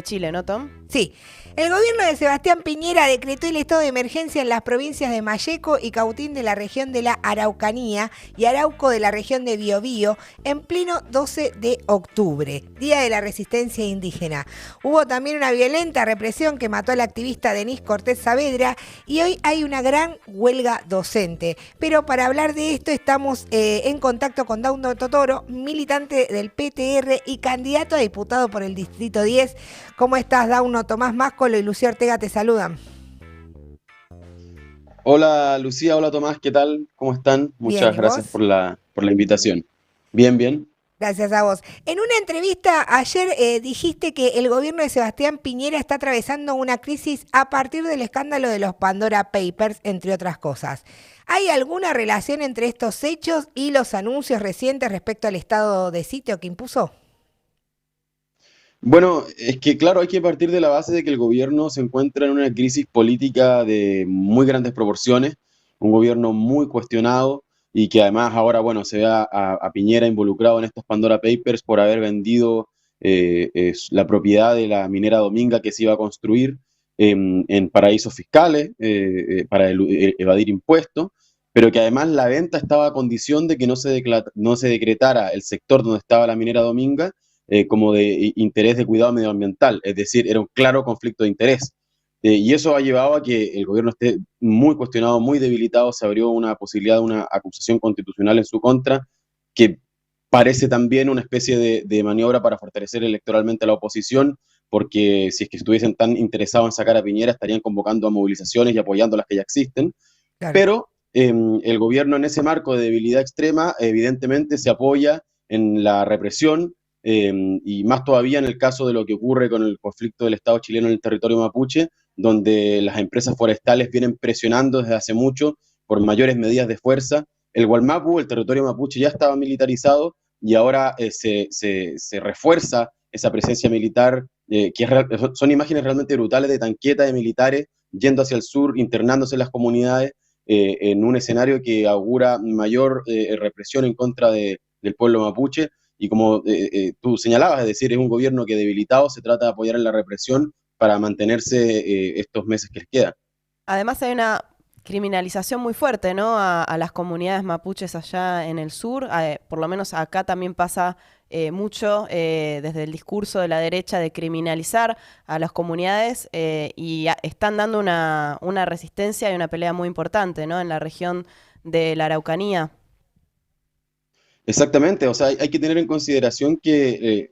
Chile, ¿no, Tom? Sí, el gobierno de Sebastián Piñera decretó el estado de emergencia en las provincias de Malleco y Cautín de la región de la Araucanía y Arauco de la región de Biobío en pleno 12 de octubre, Día de la Resistencia Indígena. Hubo también una violenta represión que mató al activista Denis Cortés Saavedra y hoy hay una gran huelga docente. Pero para hablar de esto estamos en contacto con Dauno Totoro, militante del PTR y candidato a diputado por el Distrito 10. ¿Cómo estás, Dauno? Tomás Máscolo y Lucía Ortega te saludan. Hola Lucía, hola Tomás, ¿qué tal? ¿Cómo están? Bien, Muchas ¿y gracias vos? por la invitación. Bien, bien. Gracias a vos. En una entrevista ayer dijiste que el gobierno de Sebastián Piñera está atravesando una crisis a partir del escándalo de los Pandora Papers, entre otras cosas. ¿Hay alguna relación entre estos hechos y los anuncios recientes respecto al estado de sitio que impuso? Bueno, es que claro, hay que partir de la base de que el gobierno se encuentra en una crisis política de muy grandes proporciones, un gobierno muy cuestionado y que además ahora, bueno, se ve a Piñera involucrado en estos Pandora Papers por haber vendido la propiedad de la minera Dominga que se iba a construir en paraísos fiscales para evadir impuestos, pero que además la venta estaba a condición de que no se decretara el sector donde estaba la minera Dominga como de interés de cuidado medioambiental, es decir, era un claro conflicto de interés. Y eso ha llevado a que el gobierno esté muy cuestionado, muy debilitado, se abrió una posibilidad de una acusación constitucional en su contra, que parece también una especie de maniobra para fortalecer electoralmente a la oposición, porque si es que estuviesen tan interesados en sacar a Piñera, estarían convocando a movilizaciones y apoyando las que ya existen. Claro. Pero el gobierno en ese marco de debilidad extrema evidentemente se apoya en la represión y más todavía en el caso de lo que ocurre con el conflicto del Estado chileno en el territorio mapuche, donde las empresas forestales vienen presionando desde hace mucho por mayores medidas de fuerza. El Gualmapu, el territorio mapuche, ya estaba militarizado y ahora se refuerza esa presencia militar, son imágenes realmente brutales de tanquetas de militares yendo hacia el sur, internándose en las comunidades, en un escenario que augura mayor represión en contra del pueblo mapuche. Y como tú señalabas, es decir, es un gobierno que debilitado se trata de apoyar en la represión para mantenerse estos meses que les quedan. Además hay una criminalización muy fuerte, ¿no? A las comunidades mapuches allá en el sur. Por lo menos acá también pasa mucho desde el discurso de la derecha de criminalizar a las comunidades están dando una resistencia y una pelea muy importante, ¿no? En la región de la Araucanía. Exactamente, o sea, hay que tener en consideración que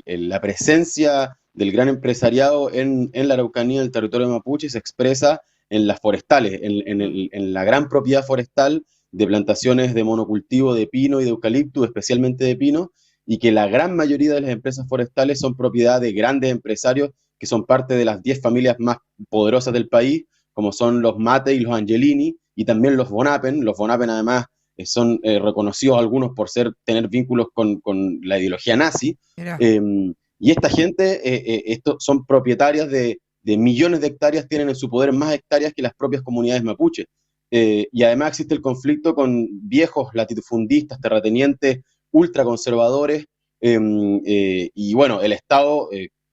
la presencia del gran empresariado en la Araucanía, del territorio mapuche, se expresa en las forestales, en la gran propiedad forestal de plantaciones de monocultivo de pino y de eucalipto, especialmente de pino, y que la gran mayoría de las empresas forestales son propiedad de grandes empresarios que son parte de las 10 familias más poderosas del país, como son los Mate y los Angelini, y también los Bonapen además son reconocidos algunos por tener vínculos con la ideología nazi. Mirá. Eh, y esta gente son propietarias de millones de hectáreas, tienen en su poder más hectáreas que las propias comunidades mapuche. Y además existe el conflicto con viejos latifundistas, terratenientes, ultraconservadores, y bueno, el Estado,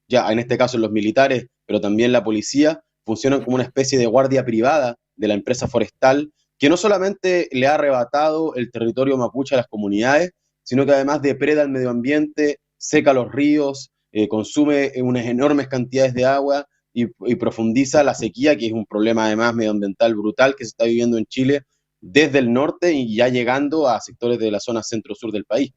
ya en este caso los militares, pero también la policía, funcionan como una especie de guardia privada de la empresa forestal que no solamente le ha arrebatado el territorio mapuche a las comunidades, sino que además depreda el medio ambiente, seca los ríos, consume unas enormes cantidades de agua y profundiza la sequía, que es un problema además medioambiental brutal que se está viviendo en Chile desde el norte y ya llegando a sectores de la zona centro-sur del país.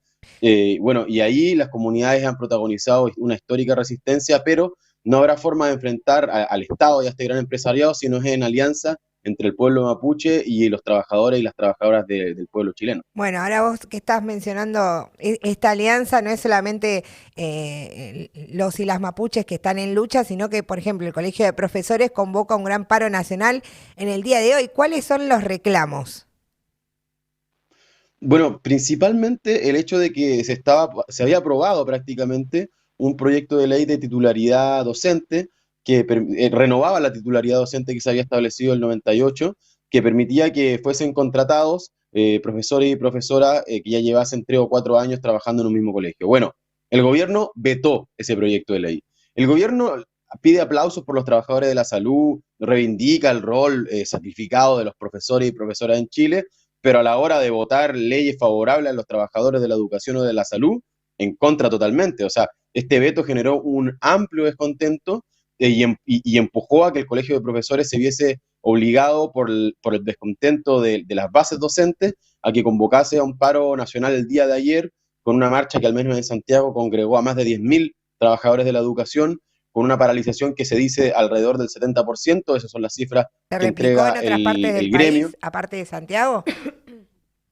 Bueno, y ahí las comunidades han protagonizado una histórica resistencia, pero no habrá forma de enfrentar al Estado y a este gran empresariado si no es en alianza entre el pueblo mapuche y los trabajadores y las trabajadoras del pueblo chileno. Bueno, ahora vos que estás mencionando esta alianza, no es solamente los y las mapuches que están en lucha, sino que, por ejemplo, el Colegio de Profesores convoca un gran paro nacional en el día de hoy. ¿Cuáles son los reclamos? Bueno, principalmente el hecho de que se había aprobado prácticamente un proyecto de ley de titularidad docente que renovaba la titularidad docente que se había establecido en el 98, que permitía que fuesen contratados profesores y profesoras que ya llevasen 3 o 4 años trabajando en un mismo colegio. Bueno, el gobierno vetó ese proyecto de ley. El gobierno pide aplausos por los trabajadores de la salud, reivindica el rol sacrificado de los profesores y profesoras en Chile, pero a la hora de votar leyes favorables a los trabajadores de la educación o de la salud, en contra totalmente. O sea, este veto generó un amplio descontento y empujó a que el colegio de profesores se viese obligado por el descontento de las bases docentes a que convocase a un paro nacional el día de ayer, con una marcha que al menos en Santiago congregó a más de 10.000 trabajadores de la educación, con una paralización que se dice alrededor del 70%, esas son las cifras ¿Se que replicó entrega en otras partes del el gremio. país, aparte de Santiago?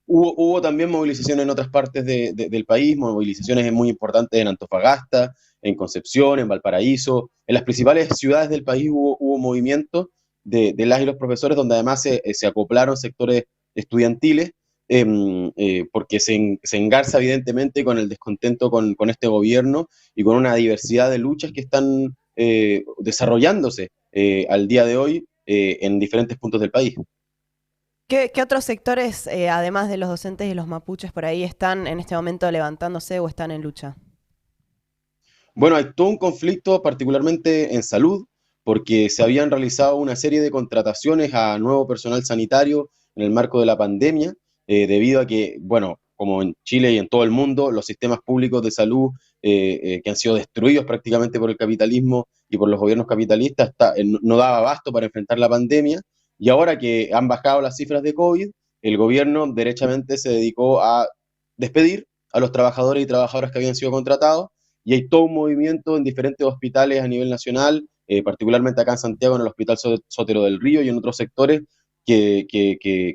Hubo también movilizaciones en otras partes del país, movilizaciones muy importantes en Antofagasta, en Concepción, en Valparaíso. En las principales ciudades del país hubo movimientos de las y los profesores, donde además se acoplaron sectores estudiantiles, porque se engarza evidentemente con el descontento con este gobierno y con una diversidad de luchas que están desarrollándose al día de hoy en diferentes puntos del país. ¿Qué otros sectores, además de los docentes y los mapuches, por ahí están en este momento levantándose o están en lucha? Bueno, hay todo un conflicto, particularmente en salud, porque se habían realizado una serie de contrataciones a nuevo personal sanitario en el marco de la pandemia, debido a que, bueno, como en Chile y en todo el mundo, los sistemas públicos de salud que han sido destruidos prácticamente por el capitalismo y por los gobiernos capitalistas, no daba abasto para enfrentar la pandemia, y ahora que han bajado las cifras de COVID, el gobierno derechamente se dedicó a despedir a los trabajadores y trabajadoras que habían sido contratados, y hay todo un movimiento en diferentes hospitales a nivel nacional, particularmente acá en Santiago, en el Hospital Sotero del Río y en otros sectores que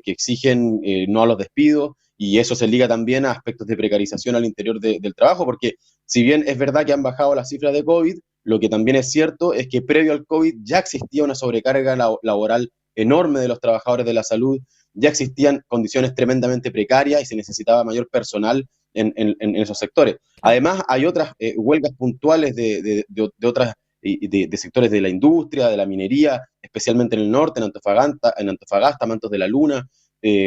exigen no a los despidos, y eso se liga también a aspectos de precarización al interior del trabajo, porque si bien es verdad que han bajado las cifras de COVID, lo que también es cierto es que previo al COVID ya existía una sobrecarga laboral enorme de los trabajadores de la salud, ya existían condiciones tremendamente precarias y se necesitaba mayor personal en esos sectores. Además, hay otras huelgas puntuales de otras de sectores de la industria, de la minería, especialmente en el norte, en Antofagasta, Mantos de la Luna,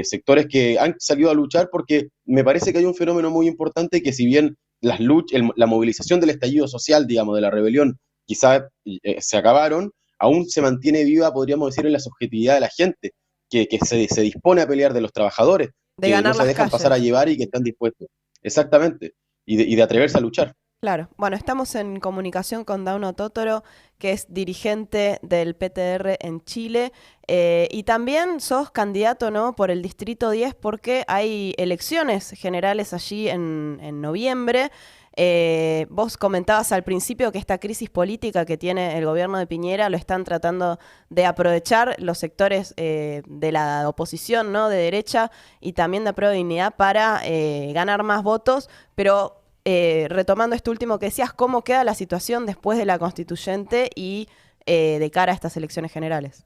sectores que han salido a luchar porque me parece que hay un fenómeno muy importante que si bien la movilización del estallido social, digamos, de la rebelión, quizás se acabaron, aún se mantiene viva, podríamos decir, en la subjetividad de la gente, que se dispone a pelear, de los trabajadores, De que no ganar se las dejan pasar a calles. llevar y que están dispuestos. Exactamente, y de atreverse a luchar. Claro. Bueno, estamos en comunicación con Dauno Totoro, que es dirigente del PTR en Chile, y también sos candidato, ¿no?, por el Distrito 10 porque hay elecciones generales allí en noviembre. Vos comentabas al principio que esta crisis política que tiene el gobierno de Piñera lo están tratando de aprovechar los sectores de la oposición, ¿no?, de derecha y también de Apruebo Dignidad para ganar más votos, pero retomando esto último que decías, ¿cómo queda la situación después de la constituyente y de cara a estas elecciones generales?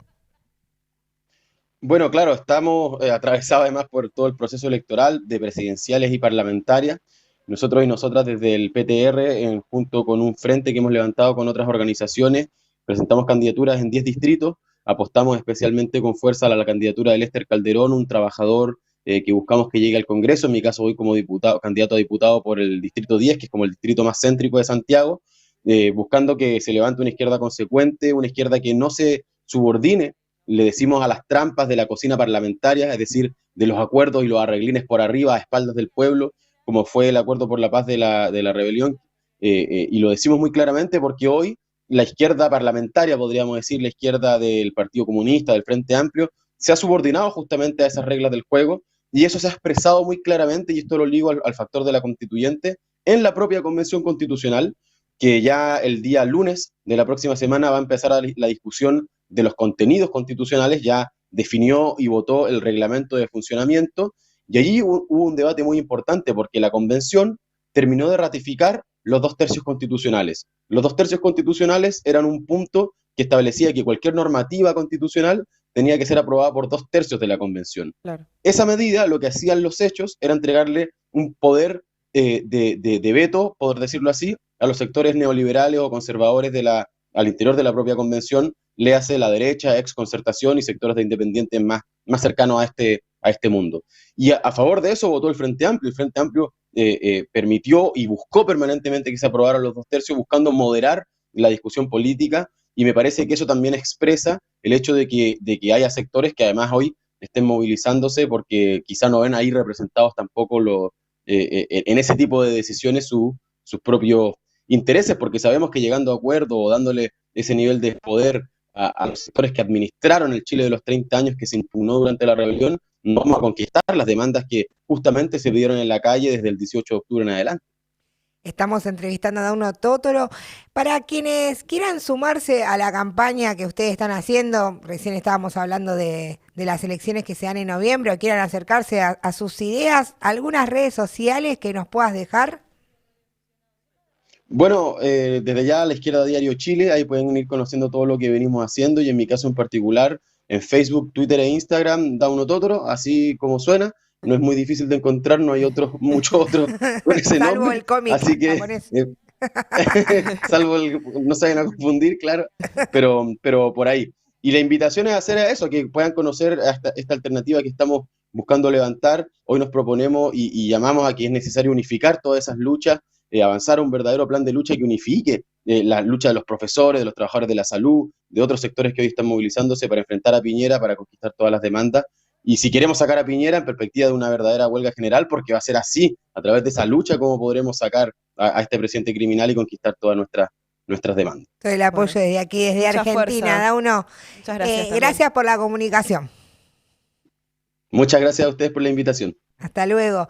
Bueno, claro, estamos atravesados además por todo el proceso electoral de presidenciales y parlamentarias. Nosotros y nosotras desde el PTR, junto con un frente que hemos levantado con otras organizaciones, presentamos candidaturas en 10 distritos, apostamos especialmente con fuerza a la candidatura de Lester Calderón, un trabajador que buscamos que llegue al Congreso. En mi caso voy como diputado, candidato a diputado por el Distrito 10, que es como el distrito más céntrico de Santiago, buscando que se levante una izquierda consecuente, una izquierda que no se subordine, le decimos, a las trampas de la cocina parlamentaria, es decir, de los acuerdos y los arreglines por arriba a espaldas del pueblo, como fue el acuerdo por la paz de la rebelión, y lo decimos muy claramente porque hoy la izquierda parlamentaria, podríamos decir, la izquierda del Partido Comunista, del Frente Amplio, se ha subordinado justamente a esas reglas del juego, y eso se ha expresado muy claramente, y esto lo ligo al factor de la constituyente, en la propia Convención Constitucional, que ya el día lunes de la próxima semana va a empezar la discusión de los contenidos constitucionales, ya definió y votó el reglamento de funcionamiento, y allí hubo un debate muy importante porque la convención terminó de ratificar los 2/3 constitucionales. Los 2/3 constitucionales eran un punto que establecía que cualquier normativa constitucional tenía que ser aprobada por 2/3 de la convención. Claro. Esa medida, lo que hacían los hechos era entregarle un poder de veto, por decirlo así, a los sectores neoliberales o conservadores al interior de la propia convención, le hace la derecha, ex concertación y sectores de independientes más cercanos a este mundo. Y a favor de eso votó el Frente Amplio. El Frente Amplio permitió y buscó permanentemente que se aprobaran los 2/3, buscando moderar la discusión política, y me parece que eso también expresa el hecho de que haya sectores que además hoy estén movilizándose porque quizá no ven ahí representados tampoco en ese tipo de decisiones sus propios intereses, porque sabemos que llegando a acuerdo o dándole ese nivel de poder a los sectores que administraron el Chile de los 30 años que se impugnó durante la rebelión, no vamos a conquistar las demandas que justamente se pidieron en la calle desde el 18 de octubre en adelante. Estamos entrevistando a Dauno Totoro. Para quienes quieran sumarse a la campaña que ustedes están haciendo, recién estábamos hablando de las elecciones que se dan en noviembre, o quieran acercarse a sus ideas, ¿algunas redes sociales que nos puedas dejar? Bueno, desde ya a la izquierda Diario Chile, ahí pueden ir conociendo todo lo que venimos haciendo, y en mi caso en particular, en Facebook, Twitter e Instagram, Dauno Totoro, así como suena. No es muy difícil de encontrar, no hay muchos otros con ese Salvo nombre. el cómic Así que, japonés. no se vayan a confundir, claro, pero por ahí. Y la invitación es hacer eso, que puedan conocer esta alternativa que estamos buscando levantar. Hoy nos proponemos y llamamos a que es necesario unificar todas esas luchas, avanzar a un verdadero plan de lucha que unifique la lucha de los profesores, de los trabajadores de la salud, de otros sectores que hoy están movilizándose para enfrentar a Piñera, para conquistar todas las demandas. Y si queremos sacar a Piñera en perspectiva de una verdadera huelga general, porque va a ser así, a través de esa lucha, cómo podremos sacar a este presidente criminal y conquistar todas nuestras demandas. Todo el apoyo desde aquí, desde mucha Argentina, fuerza. Dauno. Muchas gracias. Gracias por la comunicación. Muchas gracias a ustedes por la invitación. Hasta luego.